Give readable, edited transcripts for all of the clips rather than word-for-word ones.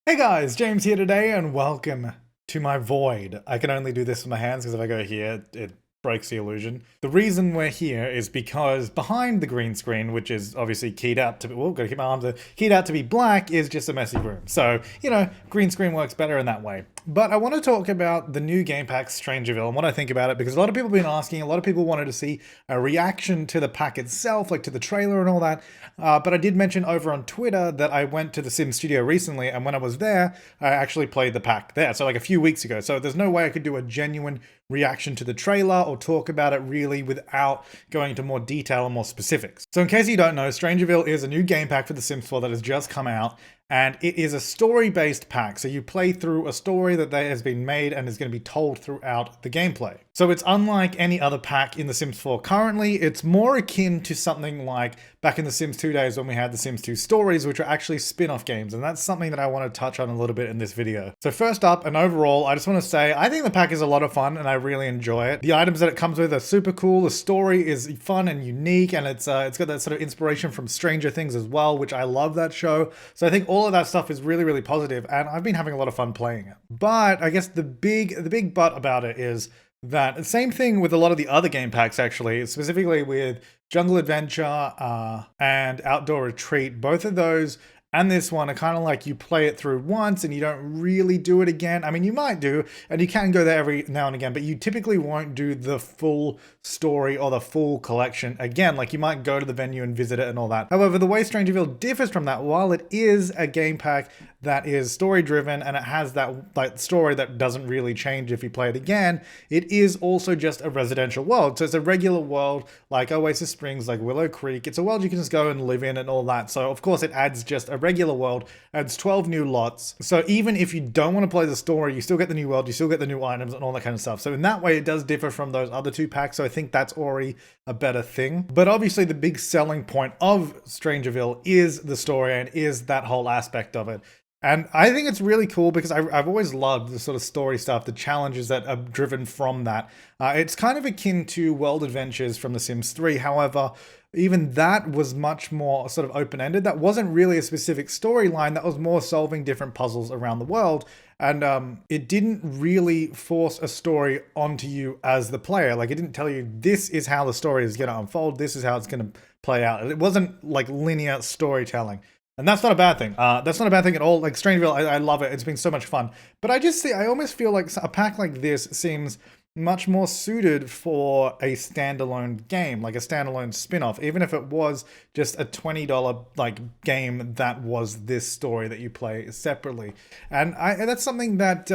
Hey guys, James here today and welcome to my void. I can only do this with my hands because if I go here, it breaks the illusion. The reason we're here is because behind the green screen, which is obviously keyed out to be, well, gotta keep my arms keyed out to be black, is just a messy room. So, green screen works better in that way. But I want to talk about the new game pack Strangerville and what I think about it because a lot of people have been asking, a lot of people wanted to see a reaction to the pack itself, like to the trailer and all that. But I did mention over on Twitter that I went to the Sim Studio recently, and when I was there, I actually played the pack there. So like a few weeks ago. So there's no way I could do a genuine reaction to the trailer or talk about it really without going into more detail and more specifics. So in case you don't know, Strangerville is a new game pack for The Sims 4 that has just come out, and it is a story-based pack. So you play through a story that has been made and is going to be told throughout the gameplay. So it's unlike any other pack in The Sims 4 currently. It's more akin to something like back in The Sims 2 days when we had The Sims 2 Stories, which are actually spin-off games, and that's something that I want to touch on a little bit in this video. So first up, and overall, I just want to say I think the pack is a lot of fun and I really enjoy it. The items that it comes with are super cool. The story is fun and unique, and it's got that sort of inspiration from Stranger Things as well, which I love that show. So I think all of that stuff is really, really positive, and I've been having a lot of fun playing it. But I guess the big but about it is that same thing with a lot of the other game packs, actually, specifically with Jungle Adventure and Outdoor Retreat. Both of those and this one are kind of like you play it through once and you don't really do it again. I mean, you might do, and you can go there every now and again, but you typically won't do the full story or the full collection again. Like you might go to the venue and visit it and all that. However, the way Strangerville differs from that, while it is a game pack that is story driven and it has that like story that doesn't really change if you play it again, it is also just a residential world. So it's a regular world like Oasis Springs, like Willow Creek. It's a world you can just go and live in and all that. So of course it adds just a regular world, adds 12 new lots. So even if you don't want to play the story, you still get the new world, you still get the new items and all that kind of stuff. So in that way, it does differ from those other two packs. So I think that's already a better thing. But obviously the big selling point of Strangerville is the story and is that whole aspect of it. And I think it's really cool because I've always loved the sort of story stuff, the challenges that are driven from that. It's kind of akin to World Adventures from The Sims 3. However, even that was much more sort of open-ended. That wasn't really a specific storyline. That was more solving different puzzles around the world. And it didn't really force a story onto you as the player. Like it didn't tell you this is how the story is going to unfold. This is how it's going to play out. It wasn't like linear storytelling. And that's not a bad thing. That's not a bad thing at all. Like Strangerville, I love it. It's been so much fun. But I almost feel like a pack like this seems much more suited for a standalone game, like a standalone spin-off, even if it was just a $20 like game that was this story that you play separately. And that's something that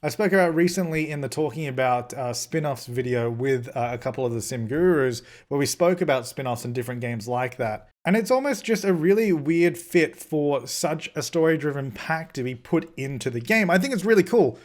I spoke about recently in the Talking About spin-offs video with a couple of the Sim Gurus, where we spoke about spin-offs and different games like that. And it's almost just a really weird fit for such a story-driven pack to be put into the game. I think it's really cool.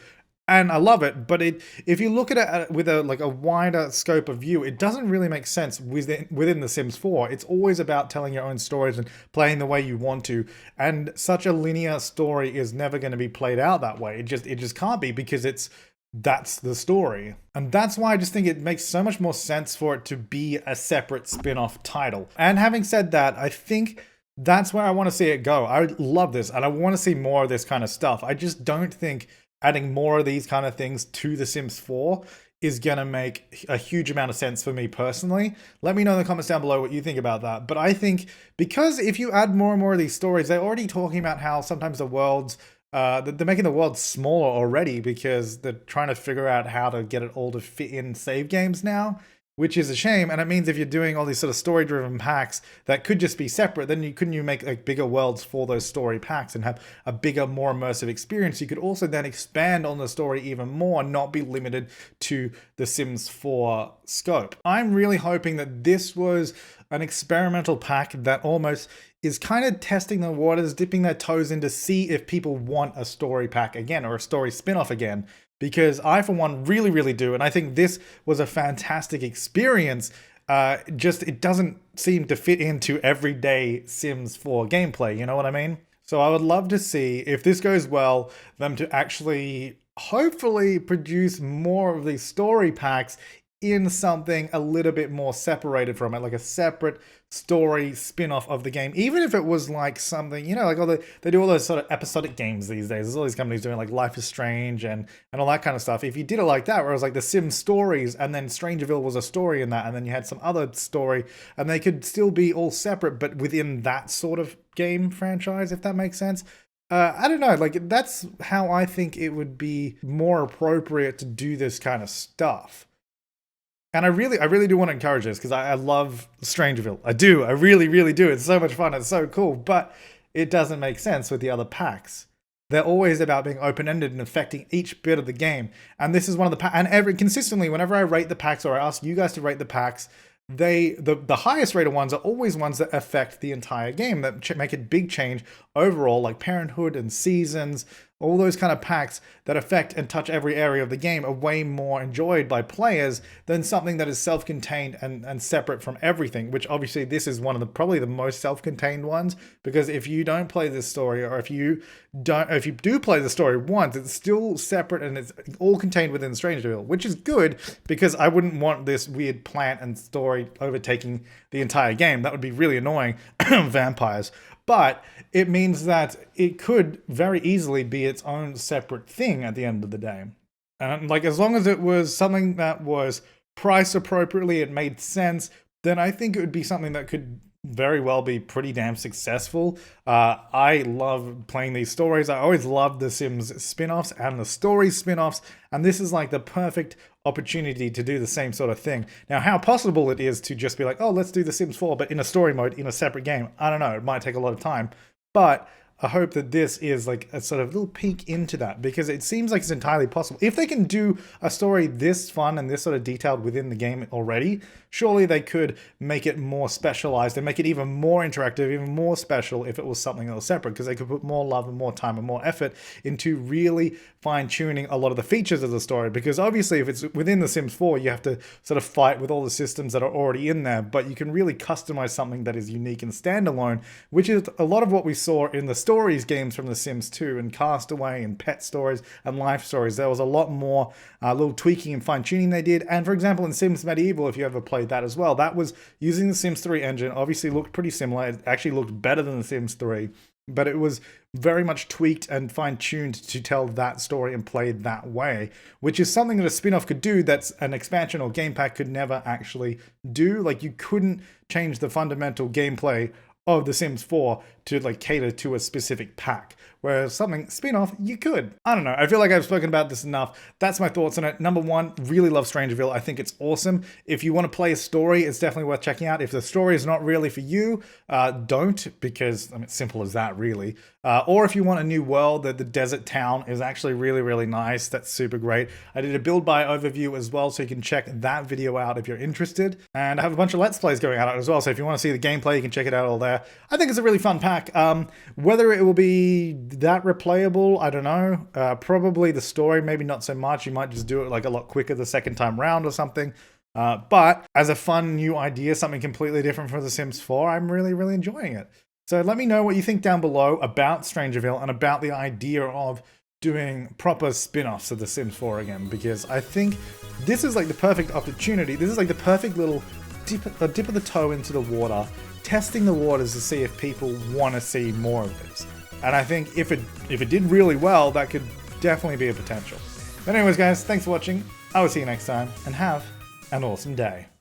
And I love it, but if you look at it with a wider scope of view, it doesn't really make sense within The Sims 4. It's always about telling your own stories and playing the way you want to. And such a linear story is never going to be played out that way. It just can't be because that's the story. And that's why I just think it makes so much more sense for it to be a separate spin-off title. And having said that, I think that's where I want to see it go. I love this and I want to see more of this kind of stuff. I just don't think adding more of these kind of things to The Sims 4 is going to make a huge amount of sense for me personally. Let me know in the comments down below what you think about that. But I think because if you add more and more of these stories, they're already talking about how sometimes the worlds, they're making the world smaller already because they're trying to figure out how to get it all to fit in save games now, which is a shame. And it means if you're doing all these sort of story-driven packs that could just be separate, then couldn't you make like bigger worlds for those story packs and have a bigger, more immersive experience? You could also then expand on the story even more and not be limited to the Sims 4 scope. I'm really hoping that this was an experimental pack that almost is kind of testing the waters, dipping their toes in to see if people want a story pack again or a story spin-off again. Because I, for one, really, really do. And I think this was a fantastic experience. It doesn't seem to fit into everyday Sims 4 gameplay. You know what I mean? So I would love to see, if this goes well, them to actually hopefully produce more of these story packs in something a little bit more separated from it, like a separate story spin-off of the game, even if it was like something, like they do all those sort of episodic games these days. There's all these companies doing like Life is Strange and all that kind of stuff. If you did it like that, where it was like the Sims stories and then Strangerville was a story in that, and then you had some other story, and they could still be all separate but within that sort of game franchise, if that makes sense. I don't know, like that's how I think it would be more appropriate to do this kind of stuff. And I really do want to encourage this because I love Strangerville. I really, really do. It's so much fun. It's so cool. But it doesn't make sense with the other packs. They're always about being open-ended and affecting each bit of the game. And this is one of the packs. And consistently, whenever I rate the packs or I ask you guys to rate the packs, the highest rated ones are always ones that affect the entire game, that make a big change overall, like Parenthood and Seasons. All those kind of packs that affect and touch every area of the game are way more enjoyed by players than something that is self-contained and separate from everything, which obviously this is one of probably the most self-contained ones, because if you don't play this story, or if you do play the story once, it's still separate and it's all contained within Strangerville, which is good, because I wouldn't want this weird plant and story overtaking the entire game. That would be really annoying. Vampires. But it means that it could very easily be its own separate thing at the end of the day. And like, as long as it was something that was priced appropriately, it made sense, then I think it would be something that could very well be pretty damn successful. I love playing these stories. I always loved the Sims spin-offs and the story spin-offs, and this is like the perfect opportunity to do the same sort of thing. Now, how possible it is to just be like, oh, let's do The Sims 4, but in a story mode, in a separate game, I don't know. It might take a lot of time, but I hope that this is like a sort of little peek into that, because it seems like it's entirely possible. If they can do a story this fun and this sort of detailed within the game already, surely they could make it more specialized and make it even more interactive, even more special if it was something that was separate, because they could put more love and more time and more effort into really fine-tuning a lot of the features of the story. Because obviously if it's within The Sims 4, you have to sort of fight with all the systems that are already in there, but you can really customize something that is unique and standalone, which is a lot of what we saw in the stories games from The Sims 2 and Castaway and Pet Stories and Life Stories. There was a lot more little tweaking and fine-tuning they did. And for example, in Sims Medieval, if you ever played that as well, that was using the Sims 3 engine. Obviously looked pretty similar. It actually looked better than The Sims 3, but it was very much tweaked and fine-tuned to tell that story and play that way, which is something that a spin-off could do that's an expansion or game pack could never actually do. Like, you couldn't change the fundamental gameplay of The Sims 4 to like cater to a specific pack, whereas something spin-off, you could. I don't know, I feel like I've spoken about this enough. That's my thoughts on it. Number one, really love Strangerville. I think it's awesome. If you want to play a story, it's definitely worth checking out. If the story is not really for you, don't, because I mean, it's simple as that, really. Or if you want a new world, the desert town is actually really, really nice. That's super great. I did a build buy overview as well, so you can check that video out if you're interested. And I have a bunch of Let's Plays going out as well, so if you want to see the gameplay, you can check it out all there. I think it's a really fun pack. Whether it will be that replayable, I don't know. Probably the story, maybe not so much. You might just do it like a lot quicker the second time round or something. But as a fun new idea, something completely different from The Sims 4, I'm really, really enjoying it. So let me know what you think down below about Strangerville and about the idea of doing proper spin-offs of The Sims 4 again, because I think this is like the perfect opportunity. This is like the perfect little dip of the toe into the water, testing the waters to see if people want to see more of this. And I think if it did really well, that could definitely be a potential. But anyways, guys, thanks for watching. I will see you next time, and have an awesome day.